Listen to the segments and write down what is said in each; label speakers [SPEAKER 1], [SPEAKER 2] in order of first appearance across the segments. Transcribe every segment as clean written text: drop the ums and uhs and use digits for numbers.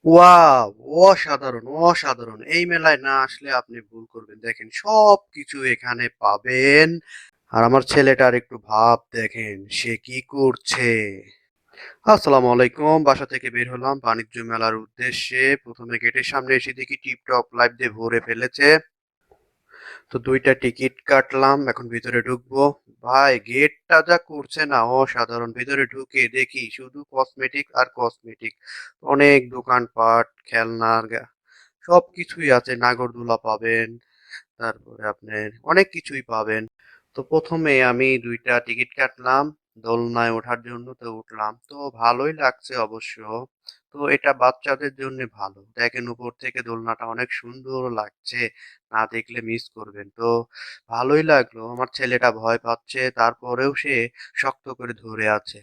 [SPEAKER 1] Wow! অসাধারণ, অসাধারণ! এই মেলায় না আসলে আপনি ভুল করবেন। দেখেন সবকিছু এখানে পাবেন। আর আমার ছেলেটার একটু ভাব দেখেন, সে কি করছে? আসসালামু আলাইকুম। বাসা থেকে বের হলাম বাণিজ্য মেলার উদ্দেশ্যে। ১ম এ গেটের সামনে এসে দেখি টিপটপ লাইট দিয়ে ভরে ফেলেছে। তো ২ টা টিকিট কাটলাম। এখন ভিতরে ঢুকবো। ভাই গেটটা যা করছে না অসাধারণ। ভেতরে ঢুকে দেখি শুধু কসমেটিক আর কসমেটিক। অনেক দোকানপাট, খেলনার সবকিছুই আছে। নাগরদোলা পাবেন, তারপরে আপনার অনেক কিছুই পাবেন। তো ১ম এ আমি ২ টা টিকিট কাটলাম দোলনায় ওঠার জন্য, তো উঠলাম। তো ভালোই লাগছে অবশ্য। তো এটা বাচ্চাদের জন্যে ভালো। দেখেন উপর থেকে দোলনাটা অনেক সুন্দর লাগছে। না দেখলে মিস করবেন। তো ভালোই লাগলো। আমার ছেলেটা ভয় পাচ্ছে, তারপরেও সে শক্ত করে ধরে আছে।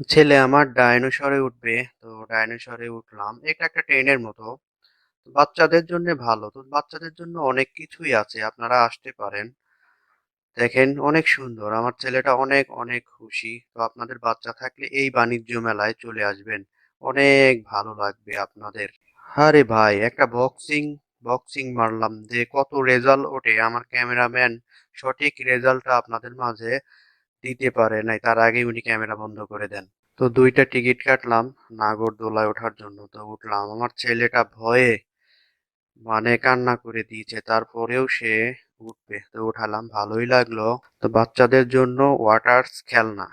[SPEAKER 1] ছেলে আমার ডাইনোসরে উঠবে, তো ডাইনোসরে উঠলাম। এটা একটা ট্রেনের মতো। বাচ্চাদের জন্যে ভালো। তো বাচ্চাদের জন্য অনেক কিছুই আছে। আপনারা আসতে পারেন। দেখেন অনেক সুন্দর। আমার ছেলেটা অনেক, অনেক খুশি। তো আপনাদের বাচ্চা থাকলে এই বাণিজ্য মেলায় চলে আসবেন। অনেক ভালো লাগবে আপনাদের। আরে ভাই একটা বক্সিং মারলাম যে কত রেজাল্ট ওঠে। আমার ক্যামেরাম্যান সঠিক রেজাল্টটা আপনাদের মাঝে দিতে পারে নাই। তার আগেই উনি ক্যামেরা বন্ধ করে দেন। তো ২ টা টিকিট কাটলাম নাগরদোলায় ওঠার জন্য। তো উঠলাম। আমার ছেলেটা ভয়ে মানে কান্না করে দিয়েছে। তারপরেও সে উঠবে। তো উঠালাম, ভালোই লাগলো। তো বাচ্চাদের জন্য ওয়াটারস খেলনা।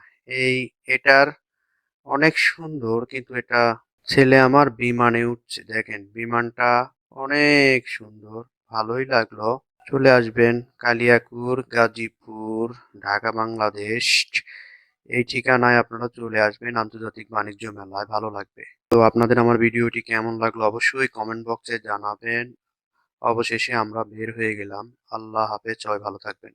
[SPEAKER 1] এটার অনেক সুন্দর, কিন্তু এটা ছেলে আমার বিমানে উঠছে। দেখেন বিমানটা অনেক সুন্দর, ভালোই লাগলো। চলে আসবেন কালিয়াকুর, গাজীপুর, ঢাকা, বাংলাদেশ। এই ঠিকানায় আপনারা চলে আসবেন আন্তর্জাতিক বাণিজ্য মেলায়, ভালো লাগবে। তো আপনাদের আমার ভিডিওটি কেমন লাগলো অবশ্যই কমেন্ট বক্সে জানাবেন। অবশেষে আমরা বের হয়ে গেলাম। আল্লাহ হাফেজ, সবাই ভালো থাকবেন।